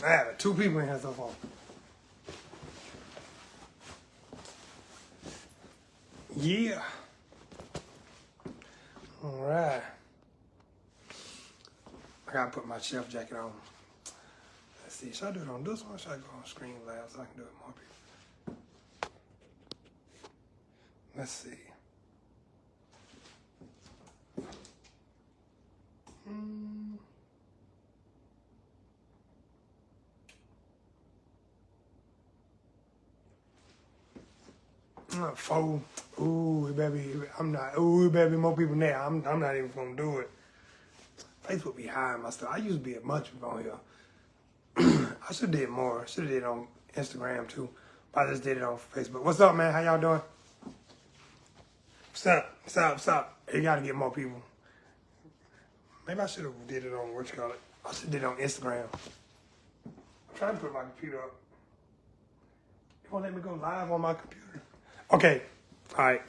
I have 2 people in here so far. Yeah. All right. I gotta put my chef jacket on. Let's see. Should I do it on this one or should I go on screen lab so I can do it more people? Let's see. Four. Ooh, baby, I'm not. Ooh, baby, more people there. I'm not even gonna do it. Facebook be high my stuff. I used to be a much on here. I should have did more. Should have did it on Instagram too. But I just did it on Facebook. What's up, man? How y'all doing? What's up? What's up? What's up? You gotta get more people. Maybe I should have did it on what you call it. I should have did it on Instagram. I'm trying to put my computer up. It won't let me go live on my computer. Okay. All right.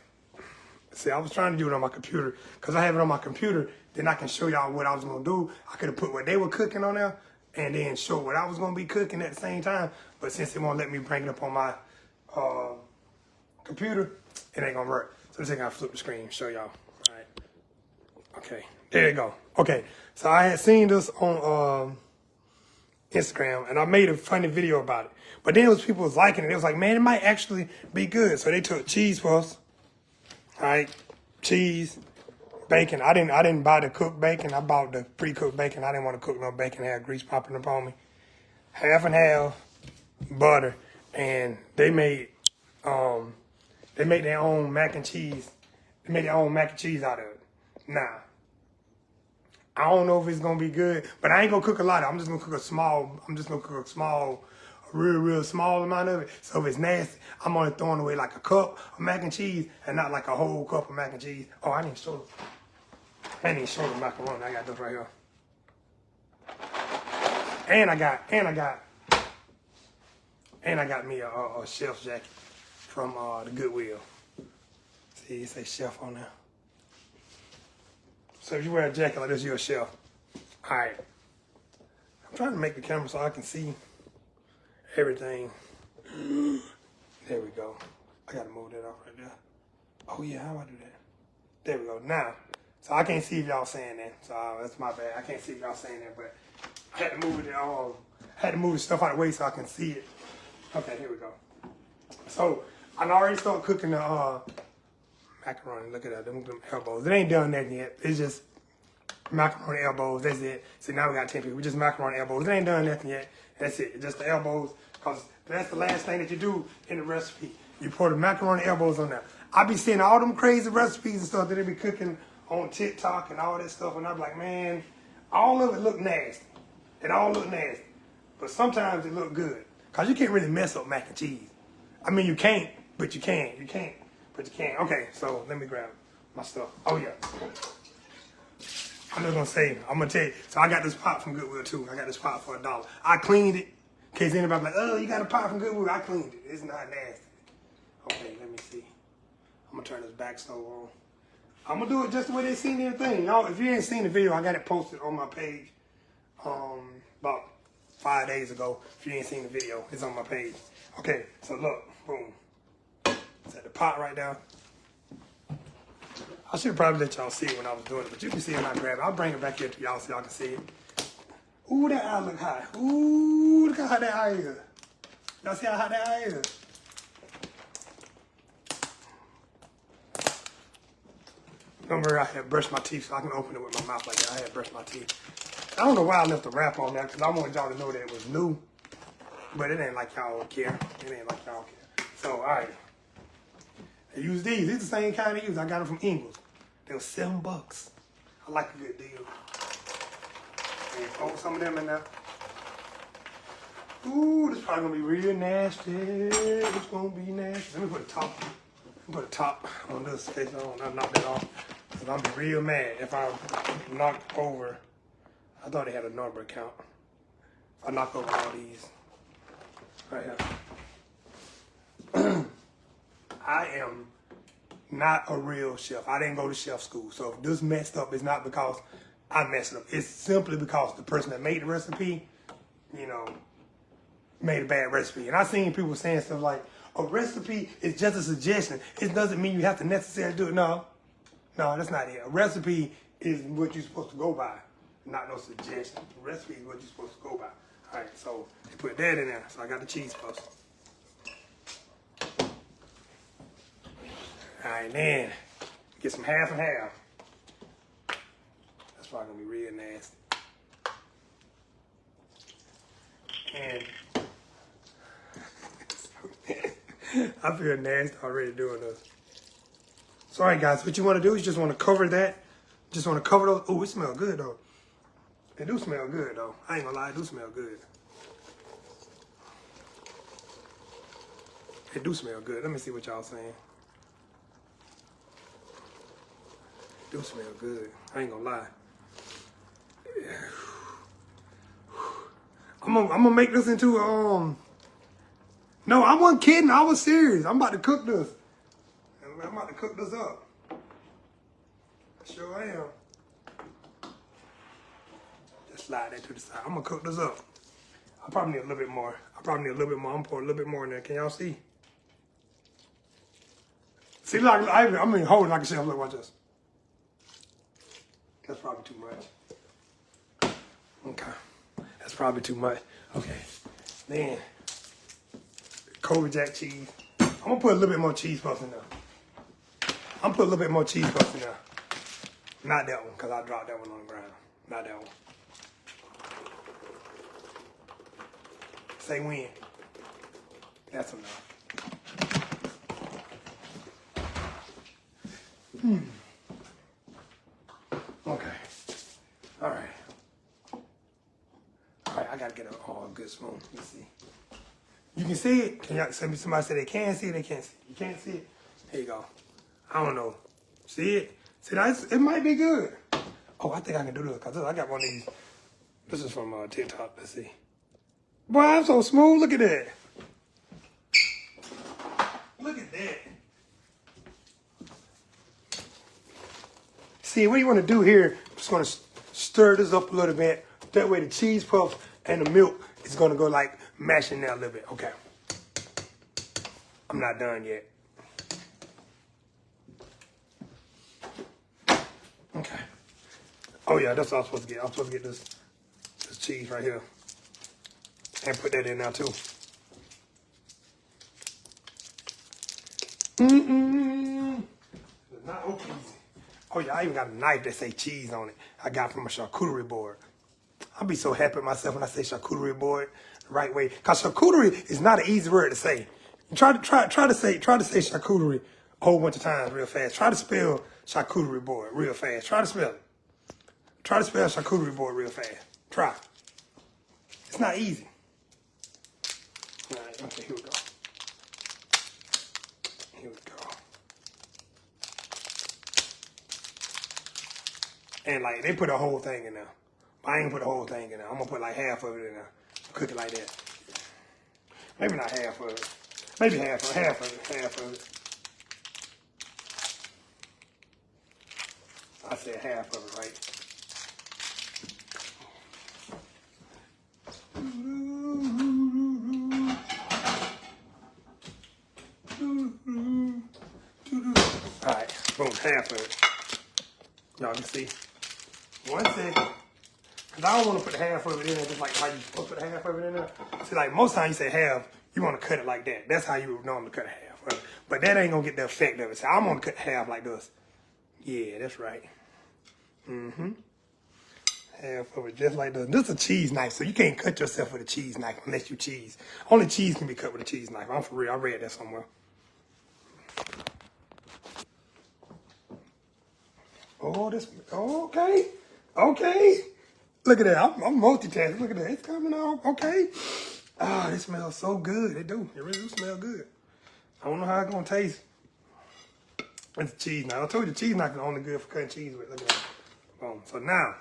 See, I was trying to do it on my computer because I have it on my computer. Then I can show y'all what I was gonna do. I could have put what they were cooking on there and then show what I was gonna be cooking at the same time. But since it won't let me bring it up on my computer, it ain't gonna work. So this thing I gotta flip the screen and show y'all. All right. Okay. There you go. Okay. So I had seen this on Instagram and I made a funny video about it. But then it was people was liking it. It was like, man, it might actually be good. So they took cheese for us. All right, cheese, bacon. I didn't buy the cooked bacon. I bought the pre-cooked bacon. I didn't want to cook no bacon. Have grease popping up on me. Half and half butter, and they made their own mac and cheese. They made their own mac and cheese out of it. Now, I don't know if it's gonna be good, but I ain't gonna cook a lot. I'm just gonna cook a small. A real small amount of it. So if it's nasty, I'm only throwing away like a cup of mac and cheese and not like a whole cup of mac and cheese. Oh, I didn't show the macaroni. I got this right here. And I got me a chef's jacket from the Goodwill. See, it say chef on there. So if you wear a jacket like this, you're a chef. All right. I'm trying to make the camera so I can see everything. There we go. I gotta move that off right there. Oh yeah, how do I do that? There we go. Now, so I can't see if y'all saying that. So that's my bad. I can't see if y'all saying that, but I had to move it. Had to move the stuff out of the way so I can see it. Okay, here we go. So I already started cooking the macaroni. Look at that, them elbows. It ain't done that yet. It's just macaroni elbows. That's it. So now we got 10 people. We just macaroni elbows. It ain't done nothing yet. That's it. Just the elbows. Because that's the last thing that you do in the recipe. You pour the macaroni elbows on there. I be seeing all them crazy recipes and stuff that they be cooking on TikTok and all that stuff. And I'm like, man, all of it look nasty. It all look nasty. But sometimes it look good. Because you can't really mess up mac and cheese. I mean, you can't, but you can. You can't, but you can. Okay, so let me grab my stuff. Oh, yeah. I'm just going to say, I'm going to tell you. So I got this pot from Goodwill, too. I got this pot for $1. I cleaned it. In case anybody like, oh, you got a pot from Goodwill. I cleaned it. It's not nasty. Okay, let me see. I'm going to turn this back stove on. I'm going to do it just the way they seen everything. Y'all, if you ain't seen the video, I got it posted on my page about 5 days ago. If you ain't seen the video, it's on my page. Okay, so look. Boom. Set the pot right down. I should probably let y'all see it when I was doing it, but you can see it when I grab it. I'll bring it back here to y'all so y'all can see it. Ooh, that eye look high. Ooh, look how hot that eye is. Y'all see how hot that eye is? Remember, I had brushed my teeth so I can open it with my mouth like that. I had brushed my teeth. I don't know why I left the wrap on there because I wanted y'all to know that it was new. But it ain't like y'all care. It ain't like y'all care. So, all right. I use these. These the same kind I use. I got them from Ingles. They were $7. I like a good deal. And throw some of them in there. Ooh, this probably gonna be real nasty. It's gonna be nasty. Let me put a top on this case I don't knock that off. Cause I'll be real mad if I knock over. I thought they had a number count. If I knock over all these. Right here. I am not a real chef. I didn't go to chef school. So if this messed up, it's not because I messed it up. It's simply because the person that made the recipe, you know, made a bad recipe. And I've seen people saying stuff like, a recipe is just a suggestion. It doesn't mean you have to necessarily do it. No, that's not it. A recipe is what you're supposed to go by, not no suggestion. A recipe is what you're supposed to go by. All right, so they put that in there. So I got the cheese puffs. All right, then get some half and half. That's probably gonna be real nasty. And I feel nasty already doing this. So, all right, guys, what you want to do is just want to cover that. Just want to cover those. Oh, it smells good, though. It do smell good, though. I ain't gonna lie, it do smell good. It do smell good. Let me see what y'all saying. It do smell good. I ain't gonna lie. I'm gonna make this into No, I wasn't kidding. I was serious. I'm about to cook this. I'm about to cook this up. Sure am. Just slide that to the side. I'm gonna cook this up. I probably need a little bit more. I'm gonna pour a little bit more in there. Can y'all see? See, like I mean, hold it like a chef. Look, watch this. That's probably too much. Okay, that's probably too much. Okay, then Kobe Jack cheese. I'm gonna put a little bit more cheese puffs in there. I'm gonna put a little bit more cheese puffs in there. Not that one, because I dropped that one on the ground. Not that one. Say when. That's enough. Okay. All right. All right, I gotta get a good spoon. Let's see. You can see it. Can y'all, somebody said they can see it, they can't see it. You can't see it? Here you go. I don't know. See it? See, it might be good. Oh, I think I can do this, because I got one of these. This is from TikTok. Let's see. Boy, I'm so smooth. Look at that. Look at that. See, what you want to do here, just going to stir this up a little bit. That way the cheese puff and the milk is going to go like mashing there a little bit. Okay. I'm not done yet. Okay. Oh yeah, that's all I'm supposed to get. I'm supposed to get this cheese right here. And put that in now too. It's not so easy. Oh yeah, I even got a knife that say cheese on it. I got from a charcuterie board. I'll be so happy with myself when I say charcuterie board the right way. Cause charcuterie is not an easy word to say. Try to say charcuterie a whole bunch of times real fast. Try to spell charcuterie board real fast. Try to spell it. Try to spell charcuterie board real fast. Try. It's not easy. All right, okay, here we go. Here we go. And like, they put a whole thing in there. I ain't put the whole thing in there. I'm gonna put like half of it in there. Cook it like that. Maybe not half of it. Maybe half of it. I said half of it, right? All right, boom, half of it. Y'all can see. 1 second. Because I don't want to put half of it in there just like how you supposed to put half of it in there. See, like most times you say half, you want to cut it like that. That's how you would normally cut half of it. But that ain't going to get the effect of it. So I'm going to cut half like this. Yeah, that's right. Half of it just like this. This is a cheese knife, so you can't cut yourself with a cheese knife unless you cheese. Only cheese can be cut with a cheese knife. I'm for real. I read that somewhere. Oh, this. Oh, okay. Okay. Look at that. I'm multitasking. Look at that. It's coming out. Okay. Ah, it smells so good. It do. It really do smell good. I don't know how it's going to taste. It's a cheese knife. I told you cheese knife is only good for cutting cheese with. Look at that. Boom. So now,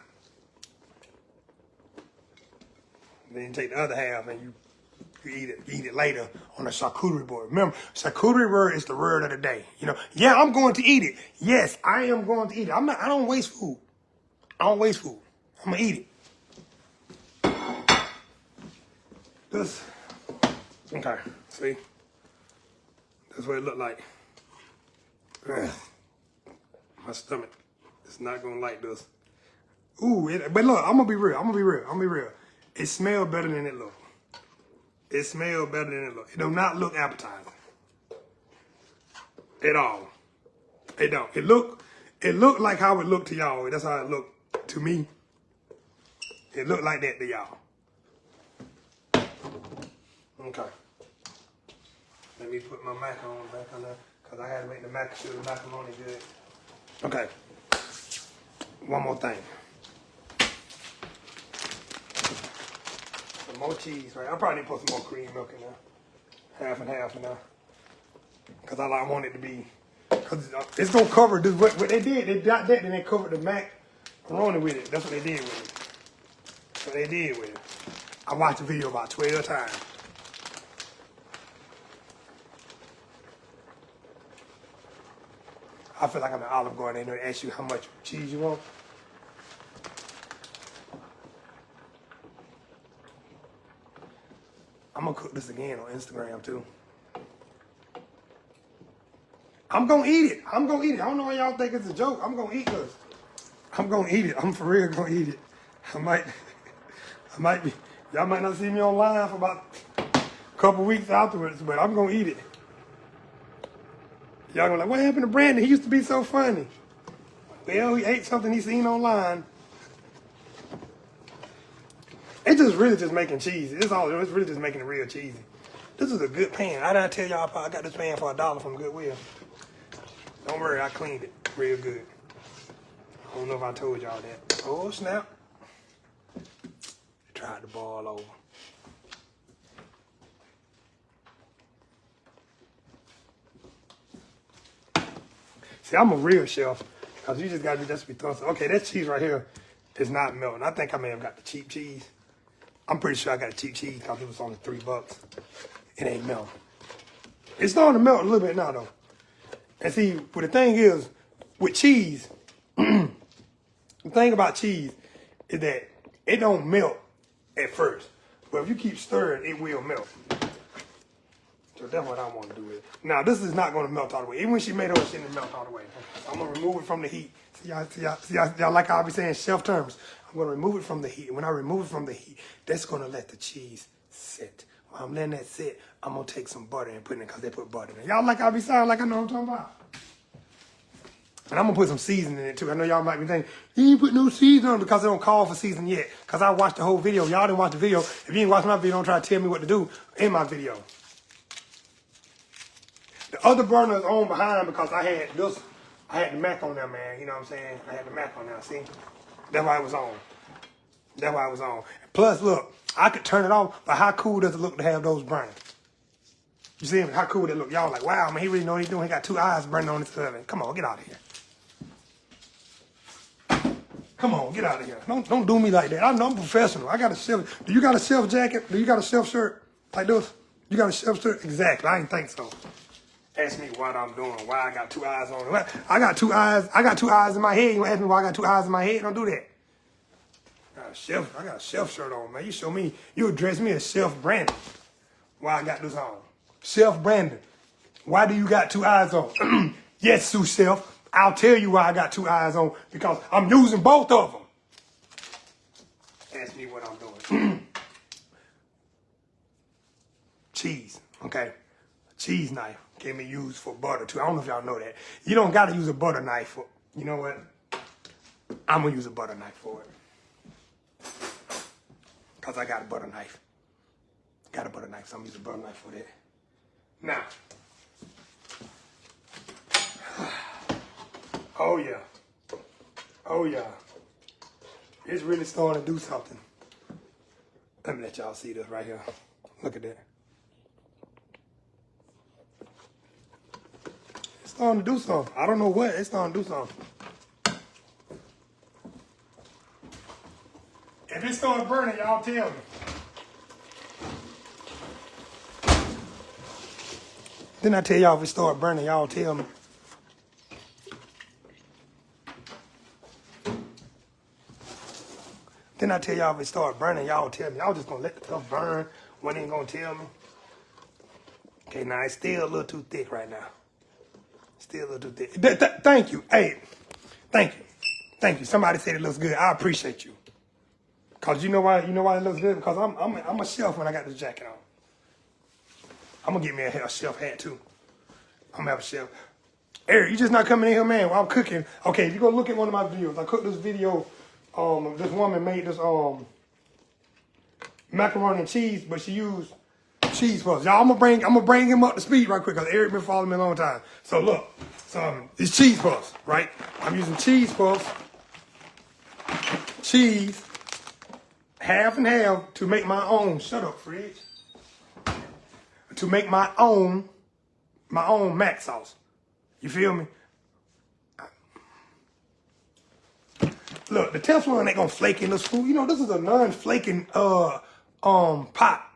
then you take the other half and you eat it later on a charcuterie board. Remember, charcuterie board is the word of the day. You know, yeah, I'm going to eat it. Yes, I am going to eat it. I don't waste food. I don't waste food. I'm going to eat it. This, Okay, see? That's what it looked like. Ugh. My stomach is not gonna like this. Ooh, but look, I'm gonna be real. It smells better than it look. It smells better than it look. It do not look appetizing. At all. It don't. It look like how it looked to y'all. That's how it looked to me. It looked like that to y'all. Okay. Let me put my macaroni back on there, because I had to make the macaroni good. Okay. One more thing. Some more cheese, right? I probably need to put some more cream milk in there. Half and half in there. Because I want it to be, because it's going to cover this. What they did, they got that, then they covered the macaroni with it. That's what they did with it. That's what they did with it. I watched the video about 12 times. I feel like I'm at Olive Garden. They know to ask you how much cheese you want. I'm going to cook this again on Instagram, too. I'm going to eat it. I don't know why y'all think it's a joke. I'm going to eat this. I'm going to eat it. I'm for real going to eat it. I might be. Y'all might not see me online for about a couple weeks afterwards, but I'm going to eat it. Y'all gonna be like, what happened to Brandon? He used to be so funny. Well, he ate something he seen online. It's just really just making cheesy. It's really just making it real cheesy. This is a good pan. I didn't tell y'all I got this pan for $1 from Goodwill. Don't worry, I cleaned it real good. I don't know if I told y'all that. Oh, snap. Tried to boil over. See, I'm a real chef, because you just got to be throwing some. Okay, that cheese right here is not melting. I think I may have got the cheap cheese. I'm pretty sure I got a cheap cheese because it was only $3. It ain't melting. It's starting to melt a little bit now, though. And see, what the thing is, with cheese, the thing about cheese is that it don't melt at first. But if you keep stirring, it will melt. So that's what I want to do with it. Now, this is not going to melt all the way. Even when she made her, she didn't melt all the way. So I'm going to remove it from the heat. See, y'all like how I be saying chef terms. I'm going to remove it from the heat. When I remove it from the heat, that's going to let the cheese sit. While I'm letting that sit, I'm going to take some butter and put it in, because they put butter in it. Y'all like how I be sounding like I know what I'm talking about. And I'm going to put some seasoning in it, too. I know y'all might be thinking, you ain't put no seasoning on it, because they don't call for seasoning yet. Because I watched the whole video. Y'all didn't watch the video. If you ain't watched my video, don't try to tell me what to do in my video. The other burner is on behind because I had the Mac on there, man. You know what I'm saying? I had the Mac on there, see? That's why it was on. Plus, look, I could turn it off, but how cool does it look to have those burning? You see how cool they look? Y'all like, wow, man, he really know what he's doing. He got 2 eyes burning on his oven. Come on, get out of here. Come on, get out of here. Don't do me like that. I know I'm professional. I got a chef. Do you got a chef jacket? Do you got a chef shirt like this? You got a chef shirt? Exactly. I didn't think so. Ask me what I'm doing, why I got 2 eyes on it. I got 2 eyes. I got 2 eyes in my head. You gonna ask me why I got 2 eyes in my head? Don't do that. I got a chef shirt on, man. You show me, you address me as Chef Brandon. Why I got this on? Chef Brandon, why do you got 2 eyes on? Yes, sous chef. I'll tell you why I got 2 eyes on, because I'm using both of them. Ask me what I'm doing. Cheese, okay? A cheese knife can be used for butter too. I don't know if y'all know that. You don't got to use a butter knife for, you know what? I'm going to use a butter knife for it. Because I got a butter knife. Got a butter knife, so I'm going to use a butter knife for that. Now. Oh, yeah. Oh, yeah. It's really starting to do something. Let me let y'all see this right here. Look at that. It's starting to do something. I don't know what. It's starting to do something. If it starts burning, y'all tell me. Then I tell y'all if it starts burning, y'all tell me. Then I tell y'all if it starts burning, y'all tell me. Y'all just gonna let the stuff burn. One ain't gonna tell me. Okay, now it's still a little too thick right now. Still a little too thick. Thank you. Hey, thank you. Thank you. Somebody said it looks good. I appreciate you. Cause you know why it looks good? Because I'm a chef when I got this jacket on. I'm gonna get me a chef hat too. I'm gonna have a chef. Eric, you just not coming in here, man, while I'm cooking. Okay, if you go look at one of my videos, I cooked this video. This woman made this macaroni and cheese, but she used cheese puffs. Y'all, I'm gonna bring him up to speed right quick, because Eric been following me a long time. So look, it's cheese puffs, right? I'm using cheese puffs, cheese, half and half to make my own. Shut up, fridge. To make my own mac sauce. You feel me? Look, the Teflon ain't gonna flake in this food. You know, this is a non-flaking pot,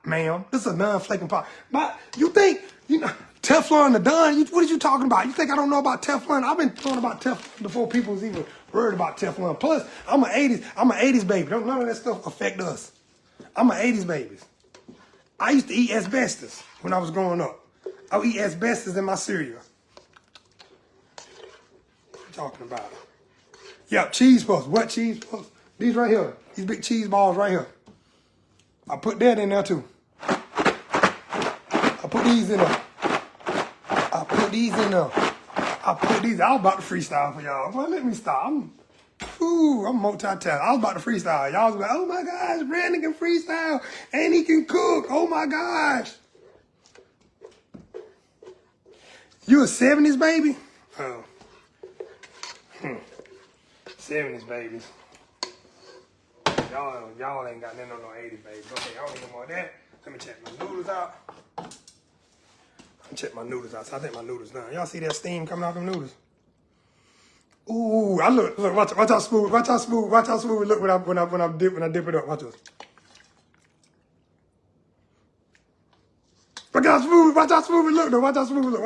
ma'am. This is a non-flaking pot. But you think, Teflon the done? What are you talking about? You think I don't know about Teflon? I've been talking about Teflon before people was even worried about Teflon. Plus, I'm an 80s baby. Don't none of that stuff affect us. I'm an 80s baby. I used to eat asbestos when I was growing up. I would eat asbestos in my cereal. What you talking about? Yep, cheese puffs. What cheese puffs? These right here. These big cheese balls right here. I put that in there too. I put these in there. I put these in there. I was about to freestyle for y'all. Well, let me stop. I'm multitasking. I was about to freestyle. Y'all was like, oh my gosh, Brandon can freestyle and he can cook. Oh my gosh. You a 70s baby? Oh. 70s babies. Y'all ain't got nothing on no 80s babies. Okay, I don't need no more of that. Let me check my noodles out. Check my noodles out. So I think my noodles done. Y'all see that steam coming out of them noodles? Ooh, look, watch how smooth it look when I dip it up. Watch this. Watch how smooth it look though. Watch how smooth it look.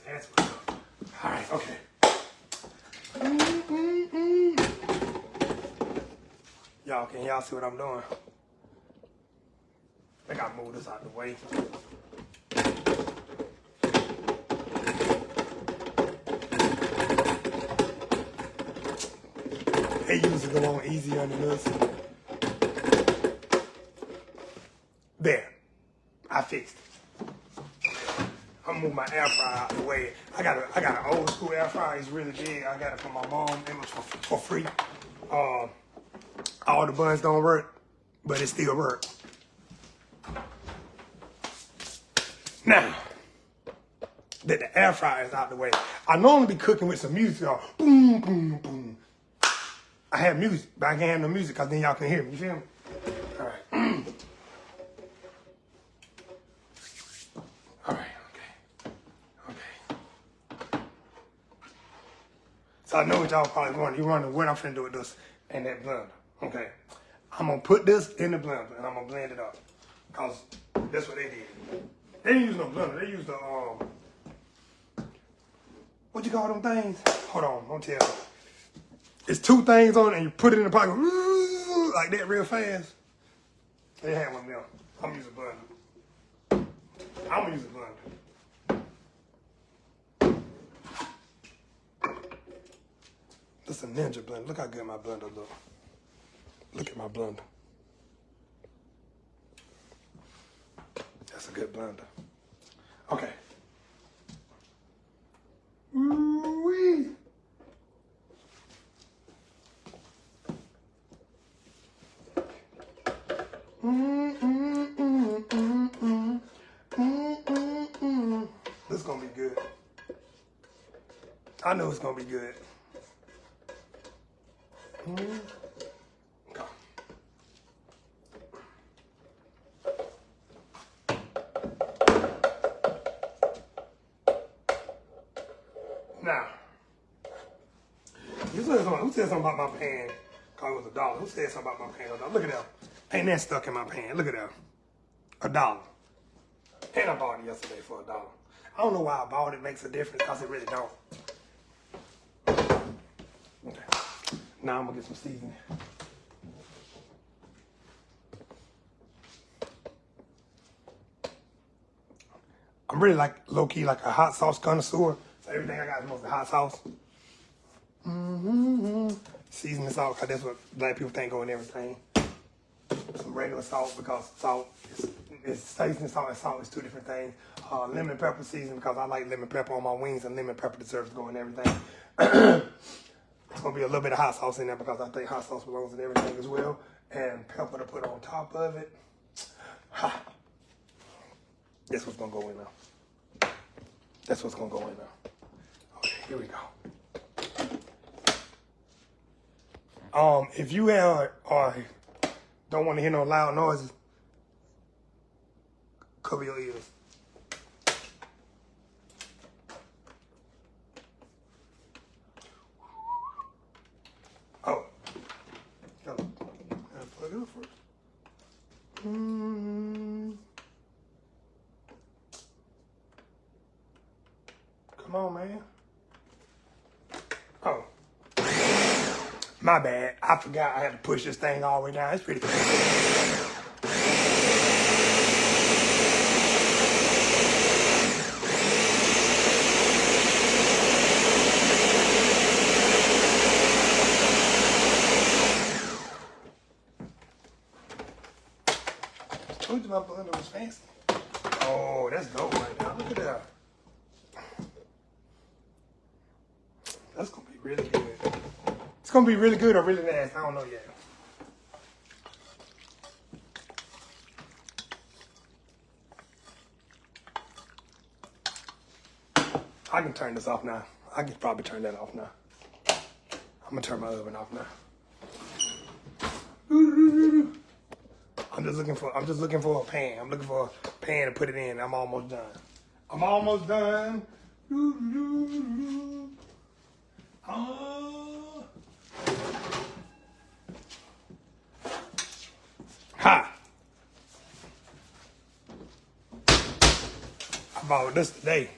That's what's up. All right, okay. Y'all, can y'all see what I'm doing? I gotta move this out of the way. They usually go on easier than this. There. I fixed it. I'm gonna move my air fryer out the way. I got an old school air fryer. It's really big. I got it from my mom. It was for free. All the buns don't work, but it still works. Now that the air fryer is out the way, I normally be cooking with some music, y'all. Boom, boom, boom. I have music, but I can't have no music because then y'all can hear me. You feel me? All right. All right. Okay. So I know what y'all probably wondering. You wondering what I'm finna do with this and that blender. Okay. I'm gonna put this in the blender and I'm gonna blend it up. Because that's what they did. They didn't use no blender. They used the, what you call them things? Hold on, don't tell me. It's two things on it and you put it in the pocket like that real fast. They had one of them. I'm gonna use a blender. I'm gonna use a blender. This is a ninja blender. Look how good my blender look. Look at my blender. That's a good blender. Okay. Ooh-wee. This is gonna be good. I know it's gonna be good. Okay. Now, who said something about my pan? Cause it was $1. Who said something about my pan? Look at that. Ain't that stuck in my pan? Look at that. $1. And I bought it yesterday for $1. I don't know why I bought it. Makes a difference because it really don't. Okay. Now I'm gonna get some seasoning. I'm really like low-key like a hot sauce connoisseur. So everything I got is mostly hot sauce. Seasoning salt, because that's what black people think go in everything. Some regular salt, because salt is seasoning salt and salt is two different things. Lemon pepper seasoning, because I like lemon pepper on my wings, and lemon pepper deserves to go in everything. It's going to be a little bit of hot sauce in there, because I think hot sauce belongs in everything as well. And pepper to put on top of it. Ha! That's what's going to go in now. That's what's going to go in now. Okay, here we go. If you are don't want to hear no loud noises, cover your ears. Oh, gotta plug it up first. Come on, man. Oh. My bad. I forgot I had to push this thing all the way down. It's pretty cool. I told you my blender was fancy. Oh, that's dope right now. Look at that. That's going to be really good. It's going to be really good or really nasty. I don't know yet. I can turn this off now. I can probably turn that off now. I'm going to turn my oven off now. I'm just looking for a pan. I'm looking for a pan to put it in. I'm almost done. I'm almost done. Ha! I bought this today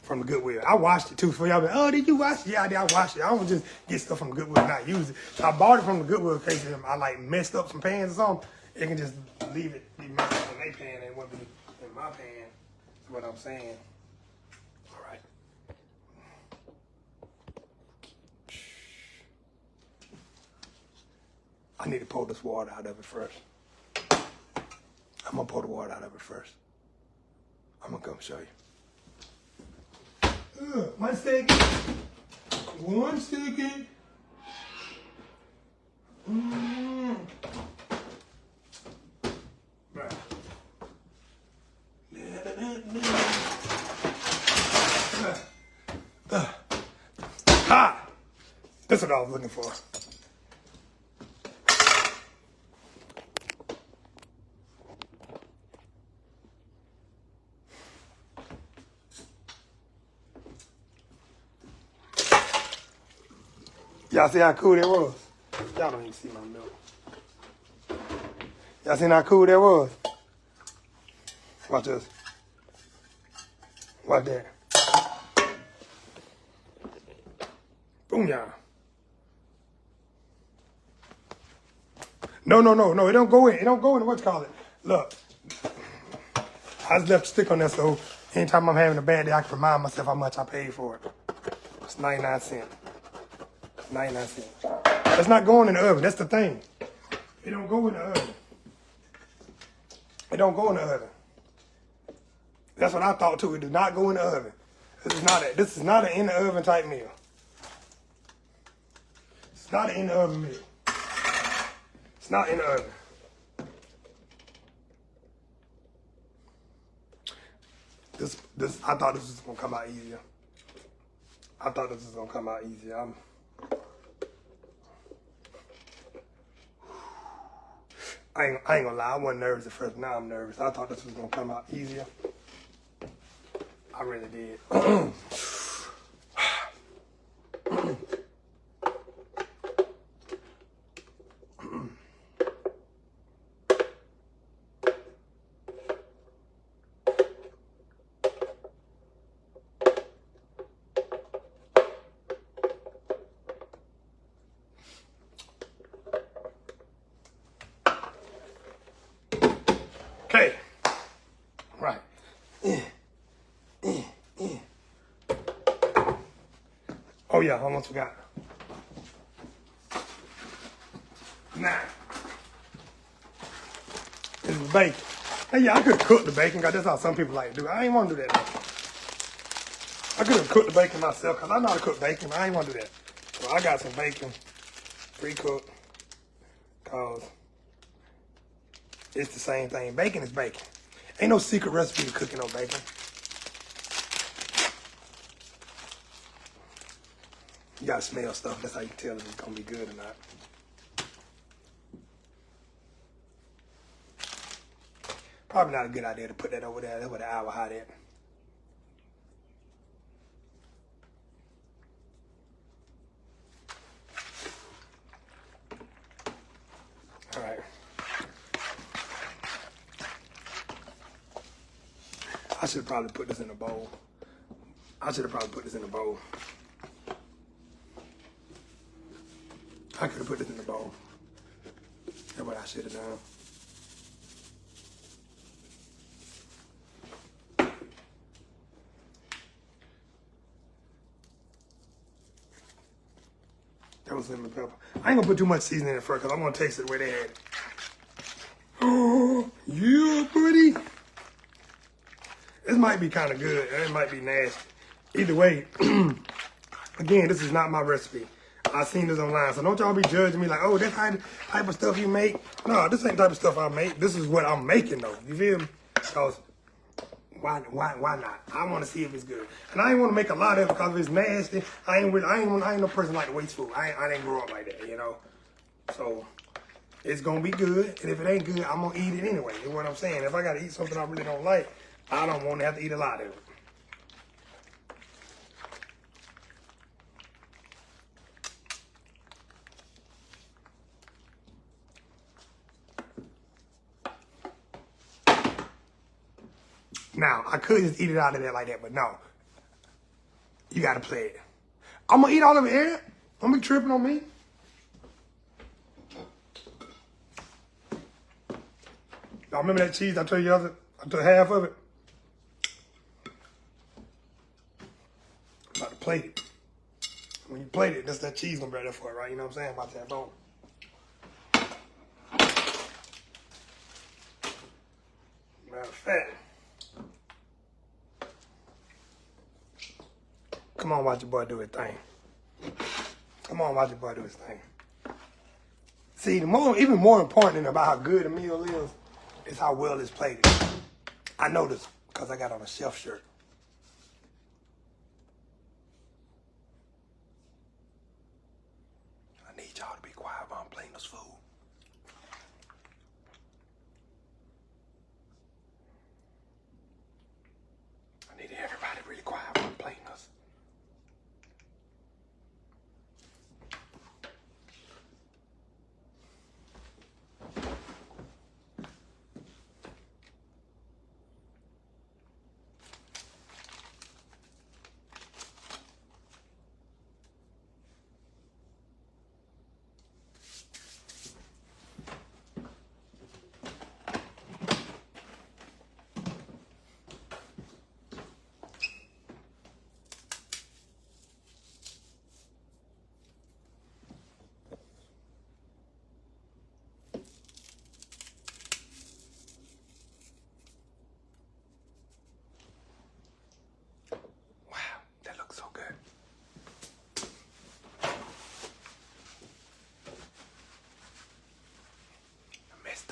from the Goodwill. I washed it too. For y'all, be, oh, did you wash it? Yeah, I did. I washed it. I don't just get stuff from the Goodwill and not use it. So I bought it from the Goodwill in case I like messed up some pans or something. It can just leave it be messed up in their pan and it won't be in my pan. That's what I'm saying. All right. I need to pour this water out of it first. I'm gonna pour the water out of it first. I'm gonna come show you. 1 second. 1 second. Right. Ha! That's what I was looking for. Y'all see how cool that was? Y'all don't even see my milk. Y'all seen how cool that was? Watch this. Watch that. Boom, y'all. No. It don't go in. It don't go in what you call it. Look. I just left a stick on there so anytime I'm having a bad day, I can remind myself how much I paid for it. It's 99 cents. 99 cents. It's not going in the oven. That's the thing. It don't go in the oven. It don't go in the oven. That's what I thought too. It does not go in the oven. This is not an in the oven type meal. It's not an in the oven meal. It's not in the oven. I thought this was gonna come out easier. I ain't gonna lie, I wasn't nervous at first, now I'm nervous. I thought this was gonna come out easier. I really did. Okay. Right. Oh yeah, almost forgot. Nah. This is bacon. Hey, yeah, I could cook the bacon, because that's how some people like to do it. I ain't want to do that, though. I could have cooked the bacon myself, because I know how to cook bacon. I ain't want to do that. So I got some bacon, pre-cooked, because it's the same thing. Bacon is bacon. Ain't no secret recipe to cooking no bacon. You gotta smell stuff. That's how you can tell if it's gonna be good or not. Probably not a good idea to put that over there. That's where the hour hot at. All right. I should probably put this in a bowl. I should have probably put this in a bowl. I could have put this in the bowl. That's what I should have done. That was lemon pepper. I ain't gonna put too much seasoning in it first because I'm gonna taste it the way they had it. Oh, yeah, buddy. This might be kind of good. It might be nasty. Either way, again, this is not my recipe. I seen this online, so don't y'all be judging me like, oh, that's how type of stuff you make. No, this ain't the type of stuff I make. This is what I'm making though. You feel me? Because why not? I want to see if it's good, and I ain't want to make a lot of it because if it's nasty, I ain't no person like to waste food. I didn't grow up like that, you know. So it's gonna be good, and if it ain't good, I'm gonna eat it anyway. You know what I'm saying? If I gotta eat something I really don't like, I don't want to have to eat a lot of it. Now, I could just eat it out of there like that, but no. You gotta play it. I'm gonna eat all of it, Aaron. Don't be tripping on me. Y'all remember that cheese I told you I took half of it? I'm about to plate it. When you plate it, that's that cheese gonna be there for it, right? You know what I'm saying? About that bone. Matter of fact. Come on, watch your boy do his thing. Come on, watch your boy do his thing. See, even more important about how good a meal is how well it's plated. I know this because I got on a chef shirt. I need y'all to be quiet while I'm plating this food. I need everybody really quiet while I'm plating this.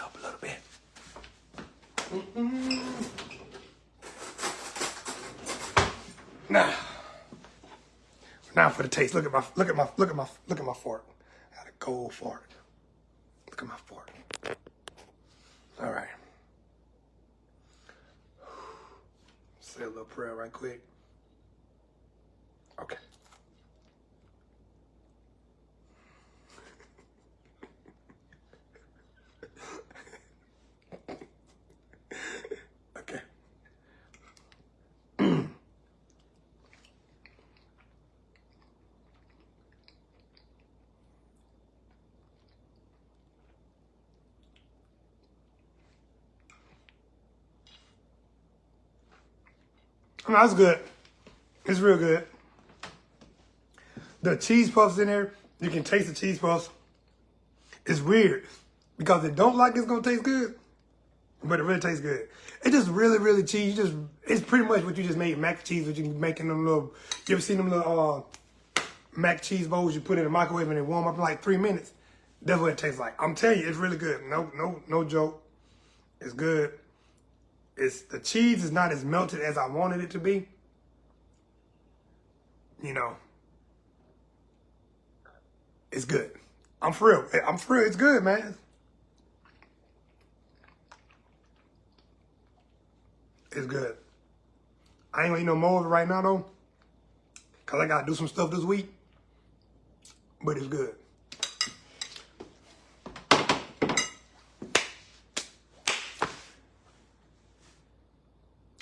Up a little bit. Now for the taste. Look at my fork. I got a gold fork. Look at my fork. All right. Say a little prayer right quick. Okay. Okay. That's good. It's real good. The cheese puffs in there, you can taste the cheese puffs. It's weird because it don't like it's gonna taste good, but it really tastes good. It's just really, really cheese. It's pretty much what you just made mac and cheese, what you can make in them little. You ever seen them little mac cheese bowls? You put it in the microwave and they warm up in like 3 minutes. That's what it tastes like. I'm telling you, it's really good. No joke. It's good. The cheese is not as melted as I wanted it to be. You know, it's good. I'm for real. It's good, man. It's good. I ain't gonna eat no more of it right now though, cause I gotta do some stuff this week. But it's good.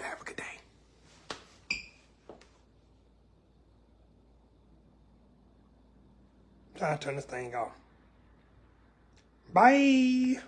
Have a good day. Trying to turn this thing off. Bye.